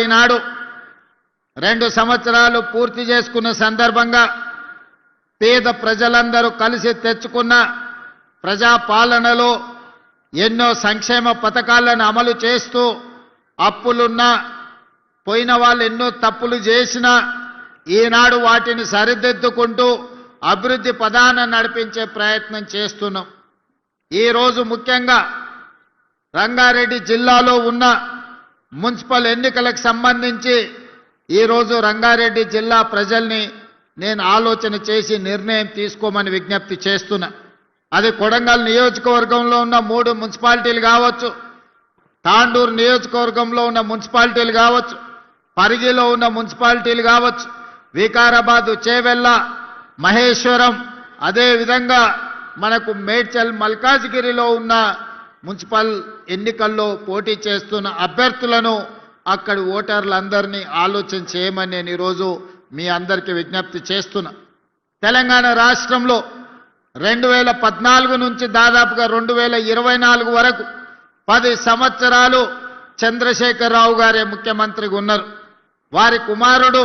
ఈనాడు 2 సంవత్సరాలు పూర్తి చేసుకున్న సందర్భంగా పేద ప్రజలందరూ కలిసి తెచ్చుకున్న ప్రజాపాలనలో ఎన్నో సంక్షేమ పథకాలను అమలు చేస్తూ అప్పులున్నా పోయిన వాళ్ళు ఎన్నో తప్పులు చేసినా ఈనాడు వాటిని సరిదిద్దుకుంటూ అభివృద్ధి పదాన నడిపించే ప్రయత్నం చేస్తున్నాం. ఈరోజు ముఖ్యంగా రంగారెడ్డి జిల్లాలో ఉన్న మున్సిపల్ ఎన్నికలకు సంబంధించి ఈరోజు రంగారెడ్డి జిల్లా ప్రజల్ని నేను ఆలోచన చేసి నిర్ణయం తీసుకోమని విజ్ఞప్తి చేస్తున్నా. అది కొడంగల్ నియోజకవర్గంలో ఉన్న 3 మున్సిపాలిటీలు కావచ్చు, తాండూరు నియోజకవర్గంలో ఉన్న మున్సిపాలిటీలు కావచ్చు, పరిగిలో ఉన్న మున్సిపాలిటీలు కావచ్చు, వికారాబాద్, చేవెళ్ళ, మహేశ్వరం, అదేవిధంగా మనకు మేడ్చల్, మల్కాజ్గిరిలో ఉన్న మున్సిపల్ ఎన్నికల్లో పోటీ చేస్తున్న అభ్యర్థులను అక్కడి ఓటర్లందరినీ ఆలోచన చేయమని నేను ఈరోజు మీ అందరికీ విజ్ఞప్తి చేస్తున్నా. తెలంగాణ రాష్ట్రంలో 2014 నుంచి దాదాపుగా 2024 వరకు 10 సంవత్సరాలు చంద్రశేఖరరావు గారే ముఖ్యమంత్రిగా ఉన్నారు. వారి కుమారుడు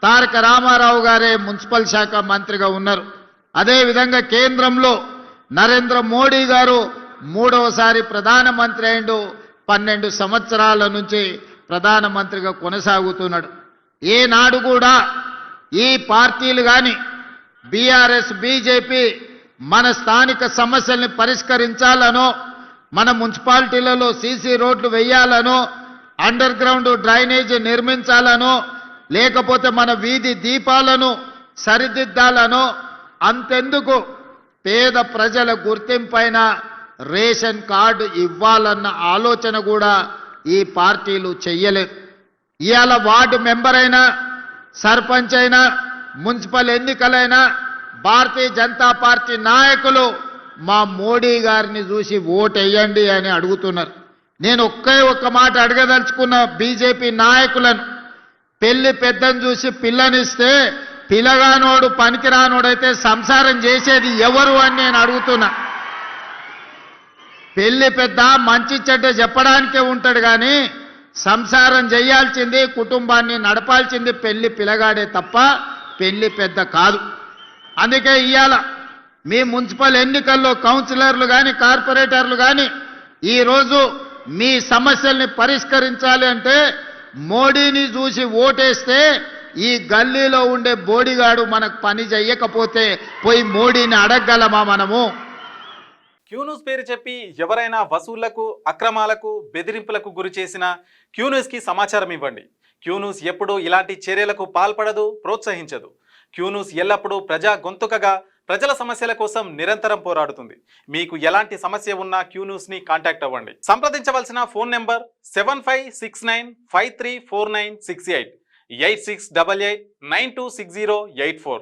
తారక రామారావు గారే మున్సిపల్ శాఖ మంత్రిగా ఉన్నారు. అదేవిధంగా కేంద్రంలో నరేంద్ర మోడీ గారు 3వసారి ప్రధానమంత్రి అయిండు. 12 సంవత్సరాల నుంచి ప్రధానమంత్రిగా కొనసాగుతున్నాడు. ఏనాడు కూడా ఈ పార్టీలు కానీ బీఆర్ఎస్, బీజేపీ మన స్థానిక సమస్యల్ని పరిష్కరించాలనో, మన మున్సిపాలిటీలలో సీసీ రోడ్లు వేయాలనో, అండర్ గ్రౌండ్ డ్రైనేజీ నిర్మించాలనో, లేకపోతే మన వీధి దీపాలను సరిదిద్దాలనో, అంతెందుకు పేద ప్రజల గుర్తింపైన రేషన్ కార్డు ఇవ్వాలన్న ఆలోచన కూడా ఈ పార్టీలు చెయ్యలేదు. ఇవాళ వార్డు మెంబర్ అయినా, సర్పంచ్ అయినా, మున్సిపల్ ఎన్నికలైనా భారతీయ జనతా పార్టీ నాయకులు మా మోడీ గారిని చూసి ఓటేయండి అని అడుగుతున్నారు. నేను ఒక్క మాట అడగదలుచుకున్న బీజేపీ నాయకులను, పెళ్లి పెద్దను చూసి పిల్లనిస్తే పిల్లగానోడు పనికిరానోడైతే సంసారం చేసేది ఎవరు అని నేను అడుగుతున్నా. పెళ్లి పెద్ద మంచి చెడ్డ చెప్పడానికే ఉంటాడు కానీ సంసారం చేయాల్సింది, కుటుంబాన్ని నడపాల్సింది పెళ్లి పిల్లగాడే తప్ప పెళ్లి పెద్ద కాదు. అందుకే ఇవాళ మీ మున్సిపల్ ఎన్నికల్లో కౌన్సిలర్లు కానీ, కార్పొరేటర్లు కానీ ఈరోజు మీ సమస్యల్ని పరిష్కరించాలి అంటే మోడీని చూసి ఓటేస్తే ఈ గల్లీలో ఉండే బోడిగాడు మనకు పని చెయ్యకపోతే పోయి మోడీని అడగగలమా మనము? క్యూన్యూస్ పేరు చెప్పి ఎవరైనా వసూళ్లకు, అక్రమాలకు, బెదిరింపులకు గురి చేసిన క్యూన్యూస్కి సమాచారం ఇవ్వండి. క్యూన్యూస్ ఎప్పుడూ ఇలాంటి చర్యలకు పాల్పడదు, ప్రోత్సహించదు. క్యూన్యూస్ ఎల్లప్పుడూ ప్రజా గొంతుకగా ప్రజల సమస్యల కోసం నిరంతరం పోరాడుతుంది. మీకు ఎలాంటి సమస్య ఉన్నా క్యూన్యూస్ని కాంటాక్ట్ అవ్వండి. సంప్రదించవలసిన ఫోన్ నెంబర్ 7569534968 8688926084.